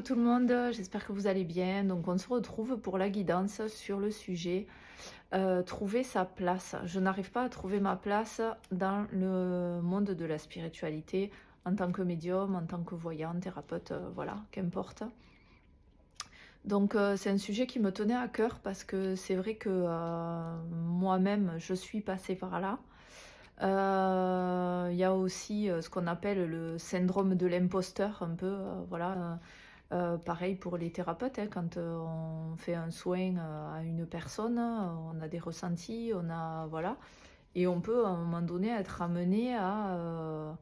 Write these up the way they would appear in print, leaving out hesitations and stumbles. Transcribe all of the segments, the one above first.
tout le monde, j'espère que vous allez bien. Donc on se retrouve pour la guidance sur le sujet trouver sa place. Je n'arrive pas à trouver ma place dans le monde de la spiritualité en tant que médium, en tant que voyant, thérapeute, voilà, qu'importe. Donc c'est un sujet qui me tenait à cœur parce que c'est vrai que moi-même je suis passée par là. Il y a aussi ce qu'on appelle le syndrome de l'imposteur, un peu, voilà. Pareil pour les thérapeutes, hein, quand on fait un soin à une personne, on a des ressentis, on a, voilà, et on peut à un moment donné être amené à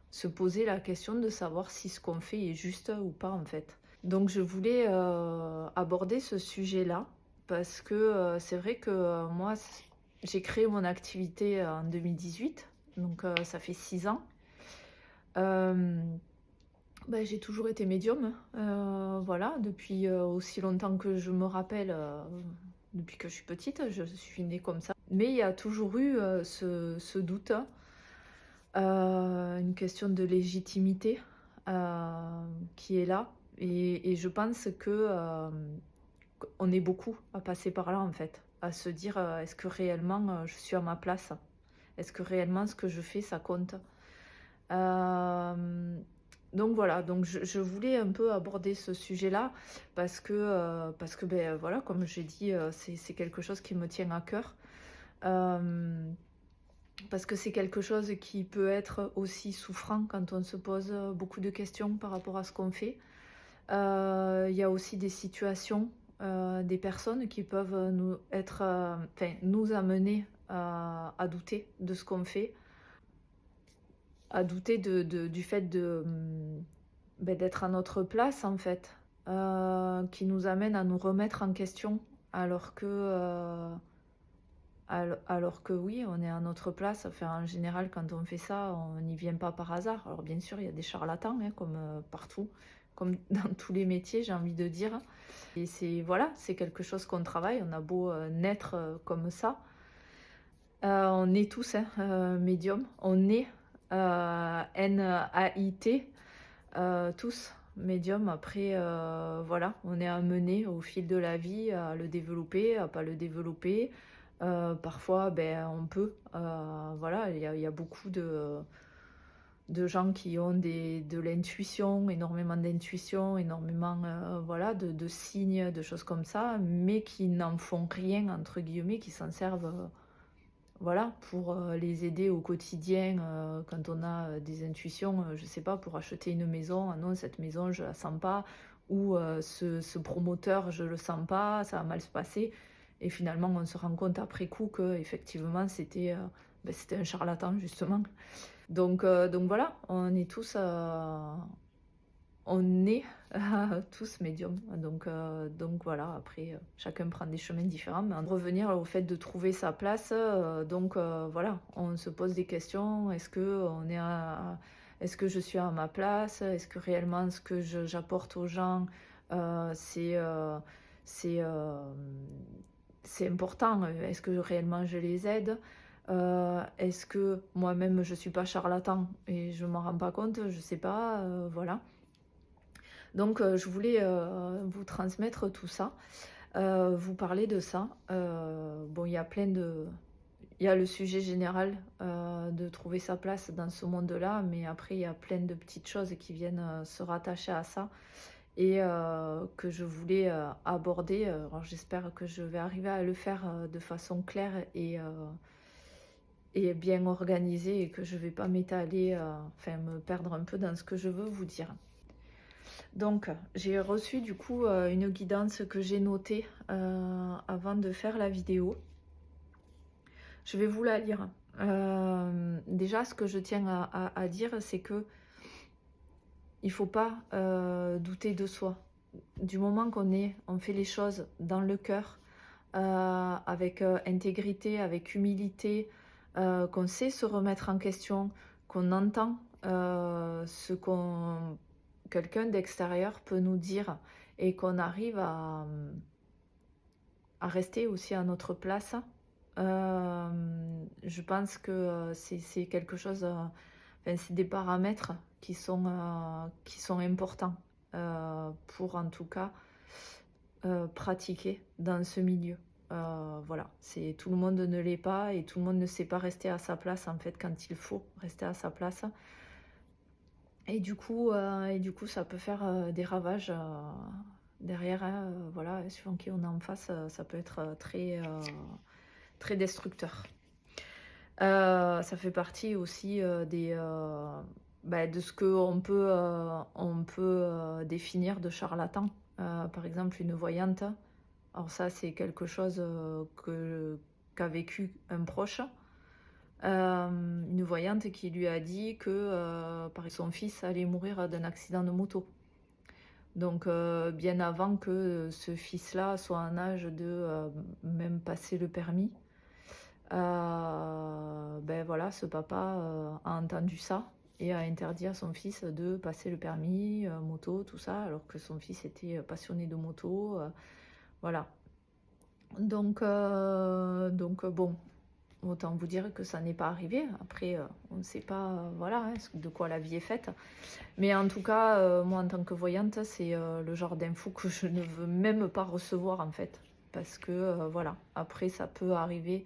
se poser la question de savoir si ce qu'on fait est juste ou pas en fait. Donc je voulais aborder ce sujet-là parce que c'est vrai que moi j'ai créé mon activité en 2018, donc ça fait 6 ans. Euh, bah, j'ai toujours été médium, voilà, depuis aussi longtemps que je me rappelle, depuis que je suis petite, je suis née comme ça. Mais il y a toujours eu ce doute, une question de légitimité qui est là. Et je pense que on est beaucoup à passer par là en fait, à se dire est-ce que réellement je suis à ma place? Est-ce que réellement ce que je fais ça compte? Euh, donc voilà, donc je voulais un peu aborder ce sujet-là parce que ben, voilà, comme j'ai dit, c'est quelque chose qui me tient à cœur. Euh, Parce que c'est quelque chose qui peut être aussi souffrant quand on se pose beaucoup de questions par rapport à ce qu'on fait. Il y a aussi des situations, des personnes qui peuvent enfin, nous amener à douter de ce qu'on fait, à douter du fait d'être à notre place en fait, qui nous amène à nous remettre en question alors que oui, on est à notre place. Enfin, en général, quand on fait ça, on n'y vient pas par hasard. Alors bien sûr, il y a des charlatans, hein, comme partout, comme dans tous les métiers, j'ai envie de dire. Et c'est voilà, c'est quelque chose qu'on travaille. On a beau naître comme ça. On est tous hein, médiums. On est NAIT, tous médiums. Après, voilà, on est amené au fil de la vie à le développer, à pas le développer. Parfois, ben, on peut. Voilà, il y a beaucoup de gens qui ont de l'intuition, énormément d'intuition, énormément voilà, de signes, de choses comme ça, mais qui n'en font rien, entre guillemets, qui s'en servent voilà, pour les aider au quotidien quand on a des intuitions, je sais pas, pour acheter une maison, ah non, cette maison, je la sens pas, ou ce promoteur, je le sens pas, ça va mal se passer. Et finalement, on se rend compte après coup que effectivement c'était un charlatan, justement. Donc voilà, on est tous médiums. Donc voilà, après, chacun prend des chemins différents. Mais en revenir au fait de trouver sa place, voilà, on se pose des questions. Est-ce que je suis à ma place? Est-ce que réellement ce que j'apporte aux gens, c'est c'est euh, c'est important? Est-ce que réellement je les aide? Est-ce que moi-même je suis pas charlatan et je m'en rends pas compte? Je sais pas, voilà. Donc je voulais vous transmettre tout ça, vous parler de ça. Bon, il y a le sujet général de trouver sa place dans ce monde-là, mais après il y a plein de petites choses qui viennent se rattacher à ça et que je voulais aborder. Alors j'espère que je vais arriver à le faire de façon claire et bien organisée et que je vais pas m'étaler, enfin me perdre un peu dans ce que je veux vous dire. Donc, j'ai reçu du coup une guidance que j'ai notée avant de faire la vidéo. Je vais vous la lire. Déjà, ce que je tiens à dire, c'est que il faut pas douter de soi. Du moment on fait les choses dans le cœur, avec intégrité, avec humilité, qu'on sait se remettre en question, qu'on entend ce qu'on quelqu'un d'extérieur peut nous dire et qu'on arrive à rester aussi à notre place. Je pense que c'est quelque chose, enfin, c'est des paramètres qui sont importants. pour en tout cas pratiquer dans ce milieu. Voilà, c'est tout le monde ne l'est pas et tout le monde ne sait pas rester à sa place en fait quand il faut rester à sa place. Et du coup ça peut faire des ravages derrière, hein, voilà, suivant qui on est en face, ça peut être très destructeur. Ça fait partie aussi de ce qu'on peut, définir de charlatan. Par exemple, une voyante. Alors ça, c'est quelque chose qu'a vécu un proche. Une voyante qui lui a dit que par exemple, son fils allait mourir d'un accident de moto. Donc bien avant que ce fils-là soit en âge de même passer le permis. Ben voilà, ce papa a entendu ça et a interdit à son fils de passer le permis moto, tout ça, alors que son fils était passionné de moto. Voilà. Donc bon, autant vous dire que ça n'est pas arrivé. Après, on ne sait pas voilà, hein, de quoi la vie est faite. Mais en tout cas, moi en tant que voyante, c'est le genre d'infos que je ne veux même pas recevoir en fait. Parce que voilà, après ça peut arriver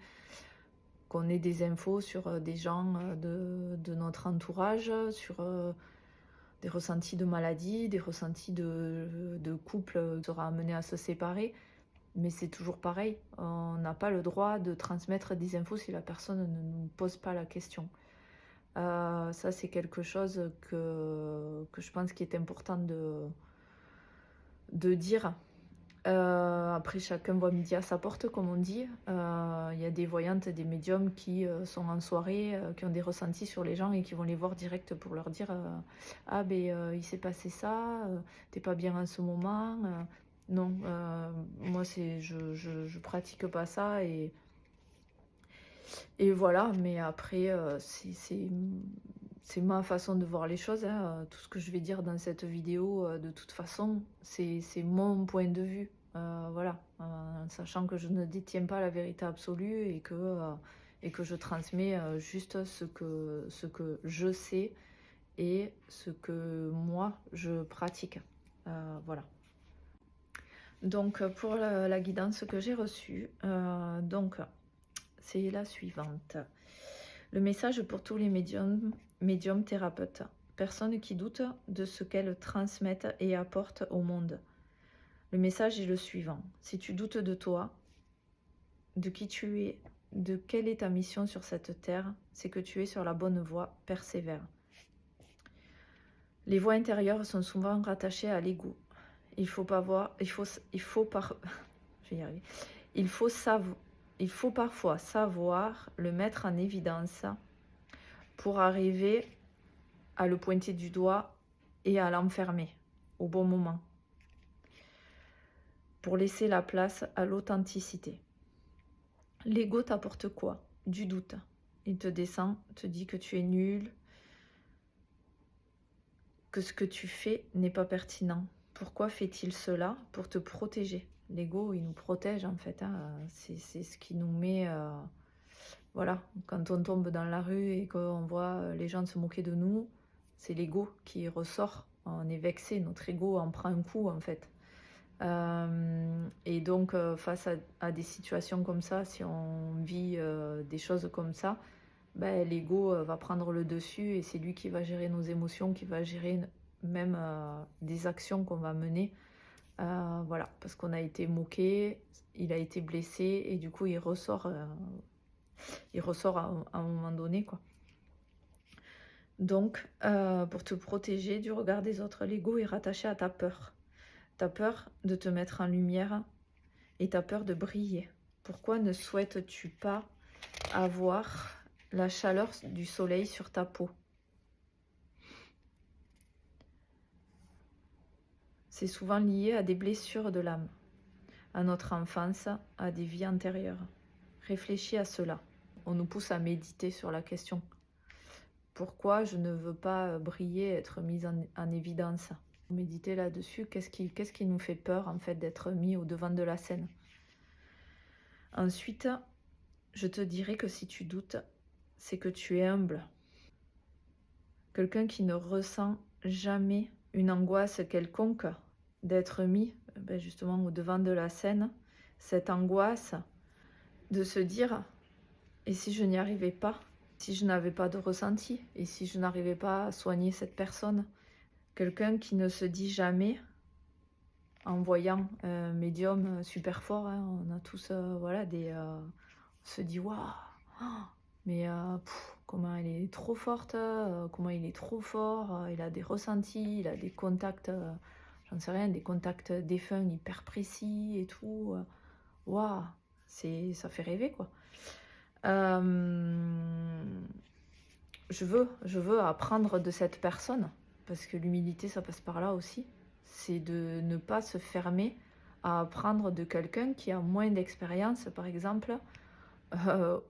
qu'on ait des infos sur des gens de notre entourage, sur des ressentis de maladie, des ressentis de couple qui sera amené à se séparer. Mais c'est toujours pareil, on n'a pas le droit de transmettre des infos si la personne ne nous pose pas la question. Ça, c'est quelque chose que je pense qu'il est important de dire. Après, chacun voit midi à sa porte, comme on dit. Il y a des voyantes, des médiums qui sont en soirée, qui ont des ressentis sur les gens et qui vont les voir direct pour leur dire ah ben il s'est passé ça, t'es pas bien en ce moment. Non, moi je pratique pas ça et voilà. Mais après c'est ma façon de voir les choses, hein. Tout ce que je vais dire dans cette vidéo, de toute façon, c'est mon point de vue. Voilà, en sachant que je ne détiens pas la vérité absolue et que je transmets juste ce que je sais et ce que moi je pratique. Voilà. Donc pour la guidance que j'ai reçue, donc c'est la suivante. Le message pour tous les médiums thérapeutes, personnes qui doutent de ce qu'elles transmettent et apportent au monde. Le message est le suivant. Si tu doutes de toi, de qui tu es, de quelle est ta mission sur cette terre, c'est que tu es sur la bonne voie, persévère. Les voies intérieures sont souvent rattachées à l'ego. Il faut parfois savoir le mettre en évidence pour arriver à le pointer du doigt et à l'enfermer au bon moment, pour laisser la place à l'authenticité. L'ego t'apporte quoi? Du doute. Il te descend, te dit que tu es nul, que ce que tu fais n'est pas pertinent. Pourquoi fait-il cela? Pour te protéger. L'ego, il nous protège en fait, hein. C'est ce qui nous met... voilà, quand on tombe dans la rue et qu'on voit les gens se moquer de nous, c'est l'ego qui ressort. On est vexé, notre ego en prend un coup en fait. Et donc face à des situations comme ça, si on vit des choses comme ça, ben, l'ego va prendre le dessus et c'est lui qui va gérer nos émotions, qui va gérer même des actions qu'on va mener. Voilà, parce qu'on a été moqué, il a été blessé et du coup il ressort à un moment donné, quoi. Donc, pour te protéger du regard des autres, l'ego est rattaché à ta peur. Ta peur de te mettre en lumière et ta peur de briller. Pourquoi ne souhaites-tu pas avoir la chaleur du soleil sur ta peau? C'est souvent lié à des blessures de l'âme, à notre enfance, à des vies antérieures. Réfléchis à cela. On nous pousse à méditer sur la question. Pourquoi je ne veux pas briller, être mise en évidence? Méditer là-dessus, qu'est-ce qui nous fait peur en fait d'être mis au devant de la scène? Ensuite, je te dirais que si tu doutes, c'est que tu es humble. Quelqu'un qui ne ressent jamais une angoisse quelconque d'être mis justement au devant de la scène, cette angoisse de se dire: «Et si je n'y arrivais pas? Si je n'avais pas de ressenti? Et si je n'arrivais pas à soigner cette personne?» Quelqu'un qui ne se dit jamais, en voyant un médium super fort, hein, on a tous voilà, on se dit: «Waouh! Mais comment elle est trop forte, comment il est trop fort, il a des ressentis, il a des contacts, j'en sais rien, des contacts défunts hyper précis et tout, waouh, ça fait rêver, quoi. Hem, je veux apprendre de cette personne, parce que l'humilité, ça passe par là aussi. C'est de ne pas se fermer à apprendre de quelqu'un qui a moins d'expérience, par exemple,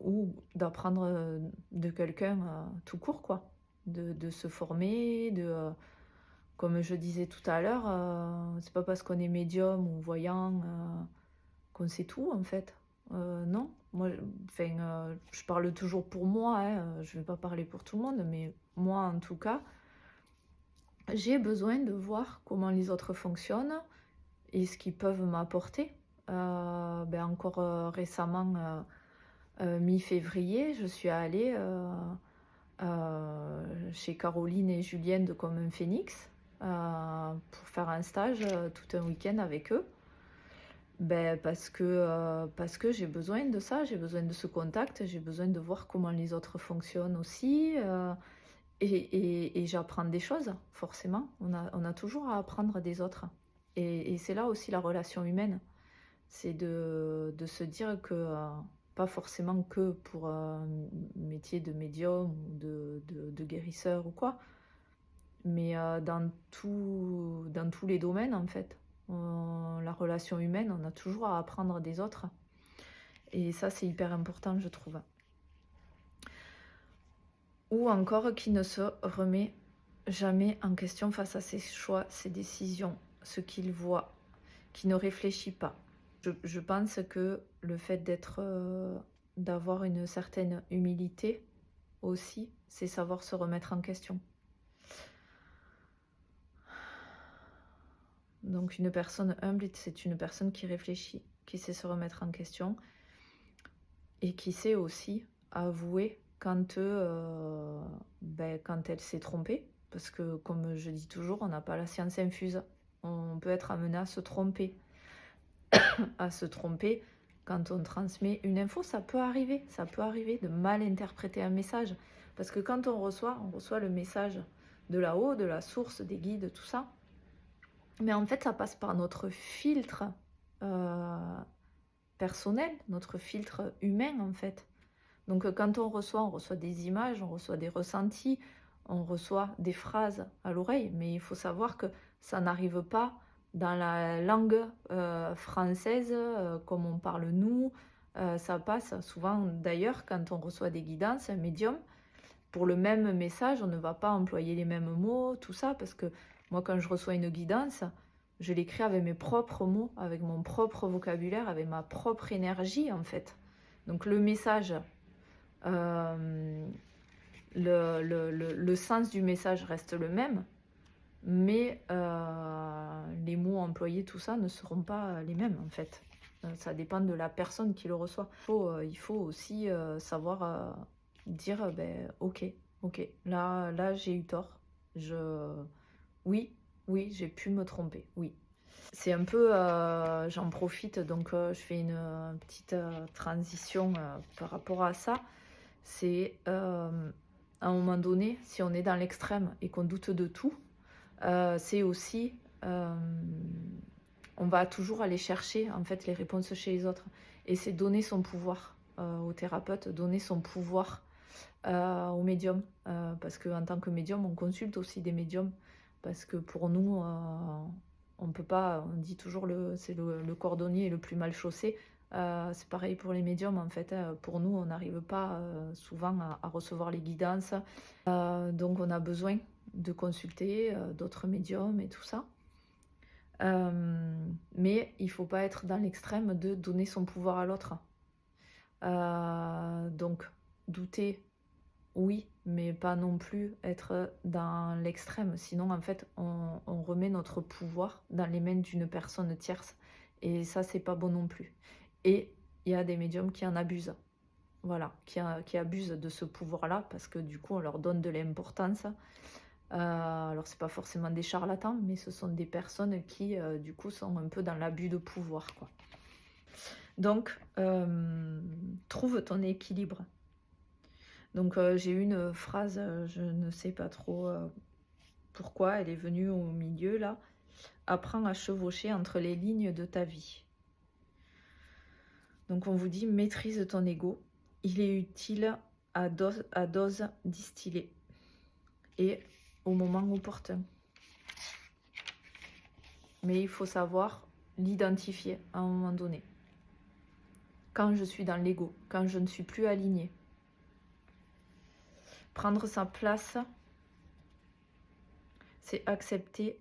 ou d'apprendre, de quelqu'un, tout court, quoi. De se former, comme je disais tout à l'heure, c'est pas parce qu'on est médium ou voyant, qu'on sait tout, en fait. Non, moi, enfin, je parle toujours pour moi, hein, je vais pas parler pour tout le monde, mais moi, en tout cas, j'ai besoin de voir comment les autres fonctionnent et ce qu'ils peuvent m'apporter. Encore, récemment, mi-février, je suis allée, chez Caroline et Julienne de Comme un Phénix, pour faire un stage, tout un week-end avec eux. Parce que j'ai besoin de ça, j'ai besoin de ce contact, j'ai besoin de voir comment les autres fonctionnent aussi, et j'apprends des choses, forcément. On a toujours à apprendre des autres, et c'est là aussi la relation humaine. C'est de se dire que, pas forcément que pour un métier de médium ou de guérisseur ou quoi, mais dans tous les domaines, en fait. La relation humaine, on a toujours à apprendre des autres, et ça, c'est hyper important, je trouve. Ou encore qui ne se remet jamais en question face à ses choix, ses décisions, ce qu'il voit, qui ne réfléchit pas. Je pense que le fait d'avoir une certaine humilité aussi, c'est savoir se remettre en question. Donc une personne humble, c'est une personne qui réfléchit, qui sait se remettre en question et qui sait aussi avouer quand elle s'est trompée. Parce que, comme je dis toujours, on n'a pas la science infuse. On peut être amené à se tromper. À se tromper quand on transmet une info, ça peut arriver de mal interpréter un message. Parce que quand on reçoit le message de là-haut, de la source, des guides, tout ça. Mais en fait, ça passe par notre filtre personnel, notre filtre humain, en fait. Donc quand on reçoit des images, on reçoit des ressentis, on reçoit des phrases à l'oreille, mais il faut savoir que ça n'arrive pas dans la langue française comme on parle nous. Ça passe souvent, d'ailleurs, quand on reçoit des guidances, un médium, pour le même message, on ne va pas employer les mêmes mots, tout ça, parce que moi, quand je reçois une guidance, je l'écris avec mes propres mots, avec mon propre vocabulaire, avec ma propre énergie, en fait. Donc le message, le sens du message reste le même, mais les mots employés, tout ça, ne seront pas les mêmes, en fait. Ça dépend de la personne qui le reçoit. Il faut aussi savoir dire, ok, là j'ai eu tort. Oui, j'ai pu me tromper, oui. C'est un peu, j'en profite, donc je fais une petite transition par rapport à ça. C'est à un moment donné, si on est dans l'extrême et qu'on doute de tout, c'est aussi, on va toujours aller chercher en fait les réponses chez les autres. Et c'est donner son pouvoir au thérapeute, donner son pouvoir au médium. Parce qu'en tant que médium, on consulte aussi des médiums. Parce que pour nous, on peut pas, on dit toujours c'est le cordonnier le plus mal chaussé. C'est pareil pour les médiums, en fait. Pour nous, on n'arrive pas souvent à recevoir les guidances. Donc on a besoin de consulter d'autres médiums et tout ça. Mais il ne faut pas être dans l'extrême de donner son pouvoir à l'autre. Donc douter, oui, mais pas non plus être dans l'extrême. Sinon, en fait, on remet notre pouvoir dans les mains d'une personne tierce. Et ça, c'est pas bon non plus. Et il y a des médiums qui en abusent. Voilà, qui abusent de ce pouvoir-là parce que du coup, on leur donne de l'importance. Alors, c'est pas forcément des charlatans, mais ce sont des personnes qui, du coup, sont un peu dans l'abus de pouvoir, quoi. Donc, trouve ton équilibre. Donc, j'ai eu une phrase, je ne sais pas trop pourquoi, elle est venue au milieu là. Apprends à chevaucher entre les lignes de ta vie. Donc, on vous dit maîtrise ton ego. Il est utile à dose distillée et au moment opportun. Mais il faut savoir l'identifier à un moment donné. Quand je suis dans l'ego, quand je ne suis plus alignée. Prendre sa place, c'est accepter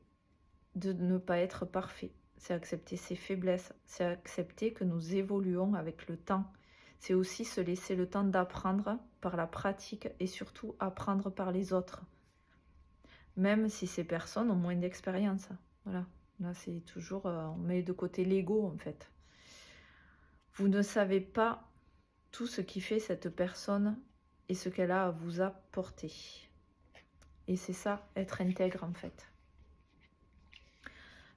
de ne pas être parfait. C'est accepter ses faiblesses. C'est accepter que nous évoluons avec le temps. C'est aussi se laisser le temps d'apprendre par la pratique et surtout apprendre par les autres. Même si ces personnes ont moins d'expérience. Voilà. Là, c'est toujours... on met de côté l'ego, en fait. Vous ne savez pas tout ce qui fait cette personne et ce qu'elle a à vous apporter. Et c'est ça, être intègre, en fait.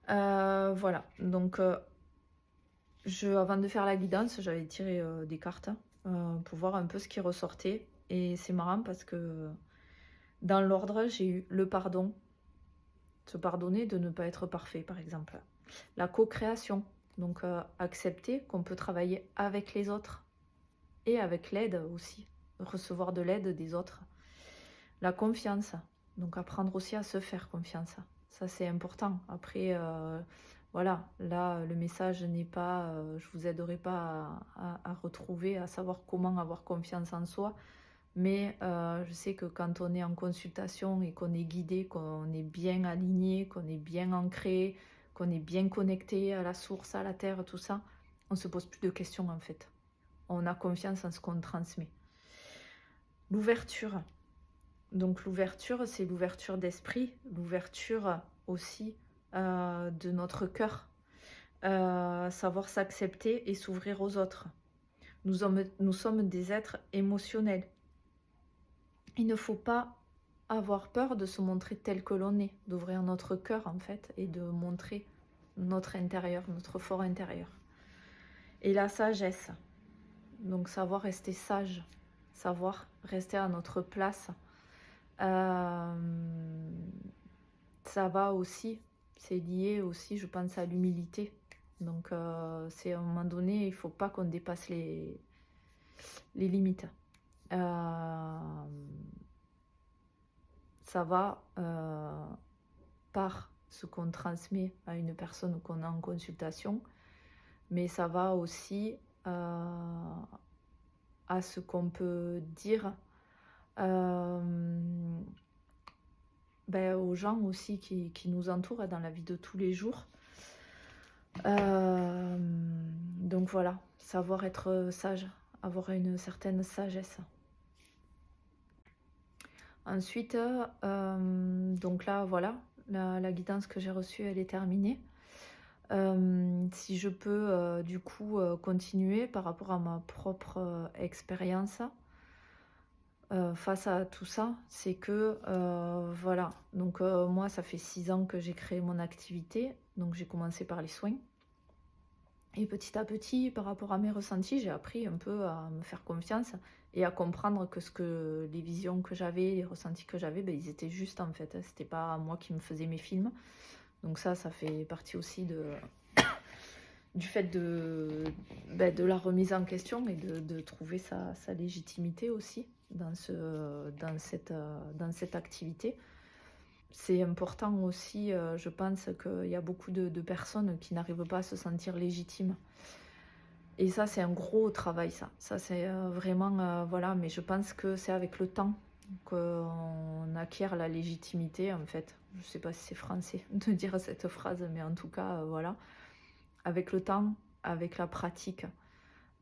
Voilà. Donc, avant de faire la guidance, j'avais tiré des cartes pour voir un peu ce qui ressortait. Et c'est marrant parce que dans l'ordre, j'ai eu le pardon. Se pardonner de ne pas être parfait, par exemple. La co-création. Donc, accepter qu'on peut travailler avec les autres. Et avec l'aide aussi. Recevoir de l'aide des autres. La confiance. Donc, apprendre aussi à se faire confiance. Ça, c'est important. Après, voilà, là, le message n'est pas... je vous aiderai pas à retrouver, à savoir comment avoir confiance en soi. Mais je sais que quand on est en consultation et qu'on est guidé, qu'on est bien aligné, qu'on est bien ancré, qu'on est bien connecté à la source, à la terre, tout ça, on ne se pose plus de questions en fait. On a confiance en ce qu'on transmet. L'ouverture. Donc l'ouverture, c'est l'ouverture d'esprit, l'ouverture aussi de notre cœur. Savoir s'accepter et s'ouvrir aux autres. Nous sommes des êtres émotionnels. Il ne faut pas avoir peur de se montrer tel que l'on est, d'ouvrir notre cœur en fait et de montrer notre intérieur, notre fort intérieur. Et la sagesse, donc savoir rester sage, savoir rester à notre place. Ça va aussi, c'est lié aussi, je pense, à l'humilité. Donc c'est à un moment donné, il ne faut pas qu'on dépasse les limites. Ça va par ce qu'on transmet à une personne qu'on a en consultation, mais ça va aussi à ce qu'on peut dire aux gens aussi qui nous entourent dans la vie de tous les jours. Donc voilà, savoir être sage, avoir une certaine sagesse. Ensuite, donc là, voilà, la guidance que j'ai reçue, elle est terminée. Si je peux, du coup, continuer par rapport à ma propre expérience face à tout ça, c'est que, voilà, donc moi, ça fait 6 ans que j'ai créé mon activité, donc j'ai commencé par les soins. Et petit à petit, par rapport à mes ressentis, j'ai appris un peu à me faire confiance et à comprendre que les visions que j'avais, les ressentis que j'avais, ils étaient justes en fait. C'était pas moi qui me faisais mes films. Donc ça fait partie aussi du fait de la remise en question et de trouver sa légitimité aussi dans cette activité. C'est important aussi, je pense qu'il y a beaucoup de personnes qui n'arrivent pas à se sentir légitimes. Et ça, c'est un gros travail, ça. Ça, c'est vraiment... voilà, mais je pense que c'est avec le temps qu'on acquiert la légitimité, en fait. Je ne sais pas si c'est français de dire cette phrase, mais en tout cas, voilà. Avec le temps, avec la pratique,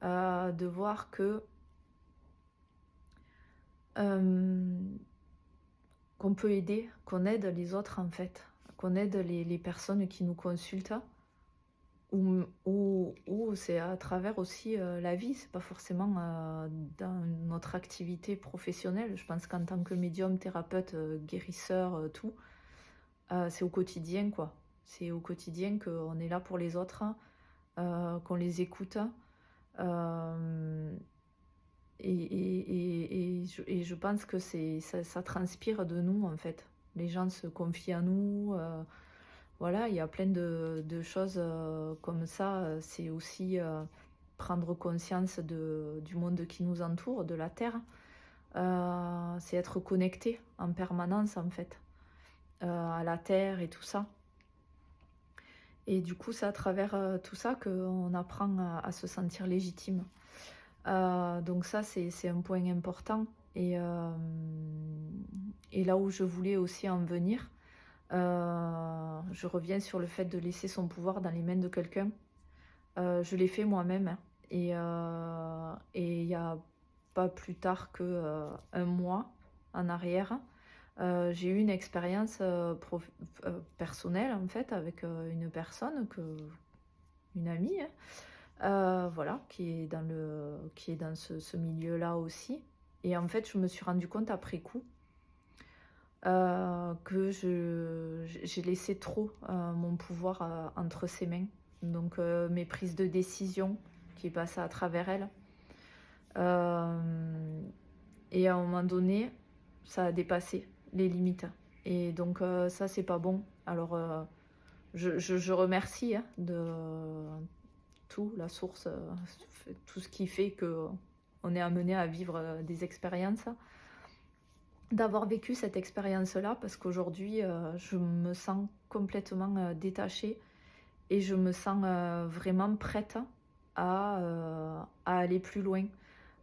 de voir que hem, qu'on peut aider, qu'on aide les autres en fait, qu'on aide les personnes qui nous consultent ou c'est à travers aussi, la vie. C'est pas forcément, dans notre activité professionnelle. Je pense qu'en tant que médium, thérapeute, guérisseur, tout, c'est au quotidien, quoi. C'est au quotidien qu'on est là pour les autres, qu'on les écoute, hem et je pense que ça transpire de nous, en fait. Les gens se confient à nous, voilà, il y a plein de choses, comme ça, c'est aussi, prendre conscience du monde qui nous entoure, de la terre. C'est être connecté en permanence, en fait, à la terre et tout ça. Et du coup, c'est à travers, tout ça qu'on apprend à se sentir légitime. Donc ça, c'est un point important et là où je voulais aussi en venir, je reviens sur le fait de laisser son pouvoir dans les mains de quelqu'un. Je l'ai fait moi-même, hein, et il y a pas plus tard que, 1 mois en arrière, j'ai eu une expérience, personnelle en fait avec, une personne une amie, hein, voilà, qui est dans ce milieu-là aussi et en fait, je me suis rendu compte après coup, que j'ai laissé trop, mon pouvoir, entre ses mains. Donc mes prises de décision qui passaient à travers elle. Hem et à un moment donné, ça a dépassé les limites et donc ça, c'est pas bon. Alors, je remercie, hein, de tout, la source, tout ce qui fait qu'on est amené à vivre, des expériences. D'avoir vécu cette expérience-là parce qu'aujourd'hui, je me sens complètement, détachée et je me sens, vraiment prête à aller plus loin,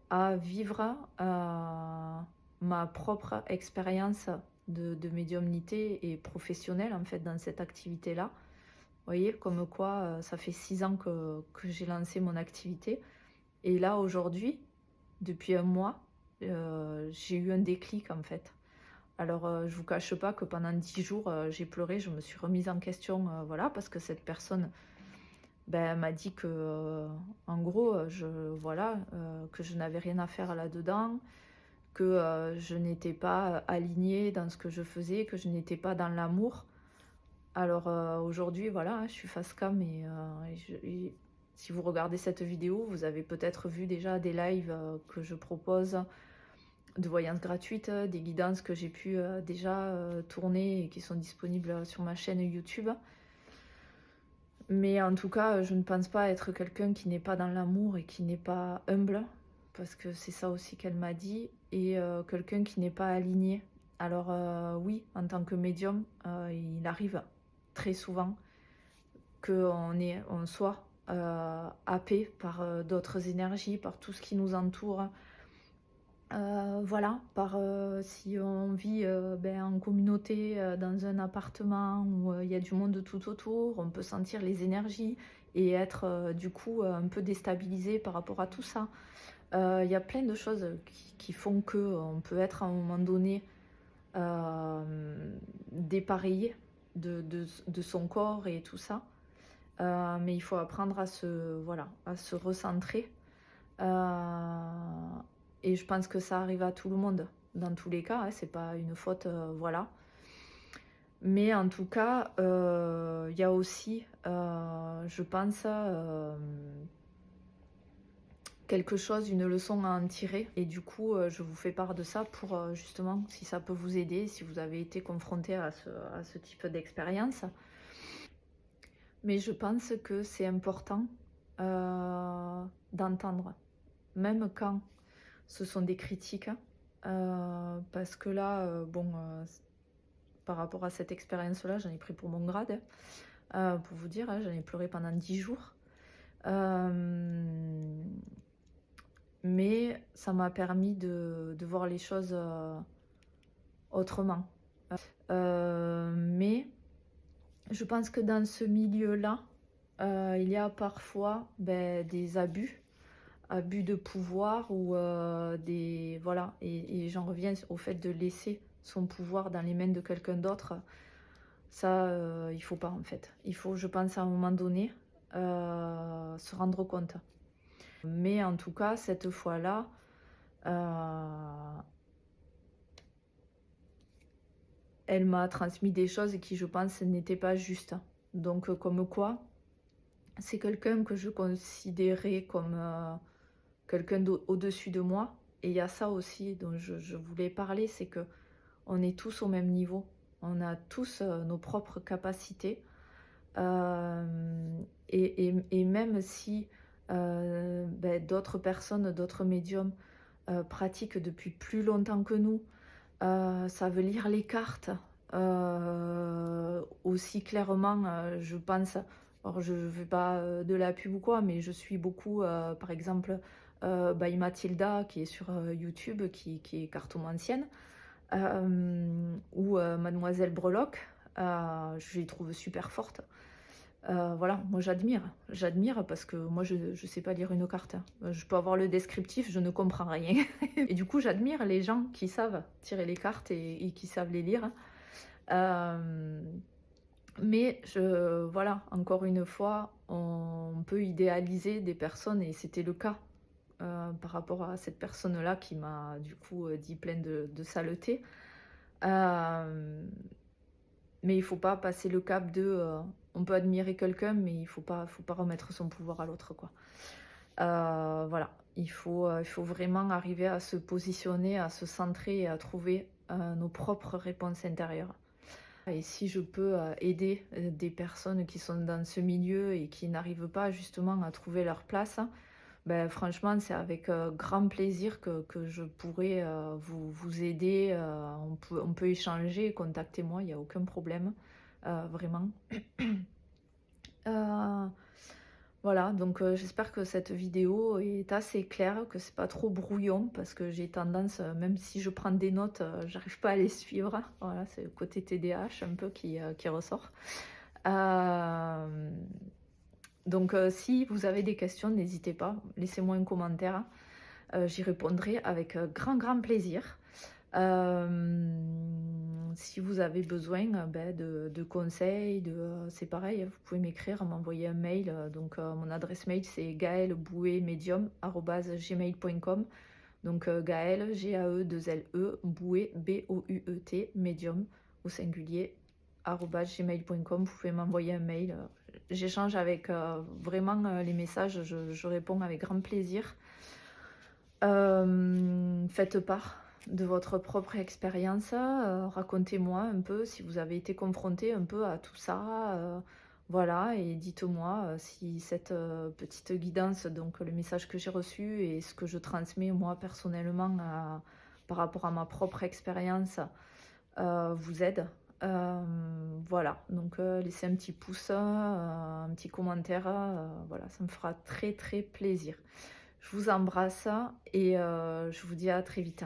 à vivre, ma propre expérience de médiumnité et professionnelle, en fait, dans cette activité-là. Vous voyez? Comme quoi, ça fait 6 ans que j'ai lancé mon activité et là, aujourd'hui, depuis 1 mois, j'ai eu un déclic, en fait. Alors, je vous cache pas que pendant 10 jours, j'ai pleuré, je me suis remise en question, voilà, parce que cette personne, ben, m'a dit que, en gros, voilà, que je n'avais rien à faire là-dedans, que, je n'étais pas alignée dans ce que je faisais, que je n'étais pas dans l'amour. Alors, aujourd'hui, voilà, je suis face cam et si vous regardez cette vidéo, vous avez peut-être vu déjà des lives, que je propose de voyances gratuites, des guidances que j'ai pu, déjà, tourner et qui sont disponibles, sur ma chaîne YouTube. Mais en tout cas, je ne pense pas être quelqu'un qui n'est pas dans l'amour et qui n'est pas humble, parce que c'est ça aussi qu'elle m'a dit et quelqu'un qui n'est pas aligné. Alors, oui, en tant que médium, il arrive très souvent on soit, happé par, d'autres énergies, par tout ce qui nous entoure. Voilà, si on vit, ben, en communauté, dans un appartement où, il y a du monde tout autour, on peut sentir les énergies et être, du coup, un peu déstabilisé par rapport à tout ça. Il y a plein de choses qui font qu'on peut être à un moment donné, dépareillé de son corps et tout ça. Mais il faut apprendre à se recentrer. Heu et je pense que ça arrive à tout le monde, dans tous les cas, hein, c'est pas une faute, voilà. Mais en tout cas, il y a aussi, je pense, quelque chose, une leçon à en tirer et du coup, je vous fais part de ça pour, justement, si ça peut vous aider, si vous avez été confronté à ce type d'expérience. Mais je pense que c'est important, d'entendre, même quand ce sont des critiques, parce que là, bon, par rapport à cette expérience-là, j'en ai pris pour mon grade, hein, pour vous dire, hein, j'en ai pleuré pendant 10 jours. Hem, mais ça m'a permis de voir les choses, autrement. Mais je pense que dans ce milieu-là, il y a parfois, des abus. abus de pouvoir ou voilà. Et j'en reviens au fait de laisser son pouvoir dans les mains de quelqu'un d'autre. Ça, il faut pas en fait. Il faut, je pense, à un moment donné, se rendre compte. Mais en tout cas, cette fois-là, elle m'a transmis des choses qui, je pense, n'étaient pas justes. Donc, comme quoi, c'est quelqu'un que je considérais comme quelqu'un au-dessus de moi. Et il y a ça aussi dont je voulais parler, c'est que on est tous au même niveau. On a tous nos propres capacités. Et même si d'autres personnes, d'autres médiums pratiquent depuis plus longtemps que nous, savent lire les cartes aussi clairement, je pense. Alors je ne fais pas de la pub ou quoi, mais je suis beaucoup, par exemple, by Mathilda qui est sur YouTube, qui est cartomancienne, ou Mademoiselle Breloque, je les trouve super fortes. Voilà, moi j'admire parce que moi je sais pas lire une carte, hein. Je peux avoir le descriptif, je ne comprends rien. Et du coup j'admire les gens qui savent tirer les cartes et qui savent les lire. Mais voilà, encore une fois, on peut idéaliser des personnes et c'était le cas par rapport à cette personne-là qui m'a du coup dit plein de saletés. Mais il faut pas passer le cap de on peut admirer quelqu'un, mais il faut pas remettre son pouvoir à l'autre, quoi. Voilà, il faut vraiment arriver à se positionner, à se centrer et à trouver nos propres réponses intérieures. Et si je peux aider des personnes qui sont dans ce milieu et qui n'arrivent pas justement à trouver leur place, ben, franchement, c'est avec grand plaisir que je pourrais vous aider. On peut échanger, contactez-moi, il n'y a aucun problème, vraiment. Voilà, donc j'espère que cette vidéo est assez claire, que c'est pas trop brouillon, parce que j'ai tendance, même si je prends des notes, j'arrive pas à les suivre. Voilà, c'est le côté TDAH un peu qui ressort. Donc si vous avez des questions, n'hésitez pas, laissez-moi un commentaire. J'y répondrai avec grand plaisir. Si vous avez besoin de conseils, c'est pareil, vous pouvez m'écrire, m'envoyer un mail. Donc mon adresse mail c'est gaëlebouet-medium@gmail.com. Donc Gaël, G-A-E-2-L-E, Bouet, B-O-U-E-T, medium au singulier, @gmail.com. Vous pouvez m'envoyer un mail. J'échange avec vraiment les messages, je réponds avec grand plaisir. Faites part de votre propre expérience, racontez-moi un peu si vous avez été confronté un peu à tout ça, voilà, et dites-moi si cette petite guidance, donc le message que j'ai reçu et ce que je transmets moi personnellement par rapport à ma propre expérience vous aide. Voilà, donc laissez un petit pouce, un petit commentaire, voilà, ça me fera très plaisir. Je vous embrasse et je vous dis à très vite.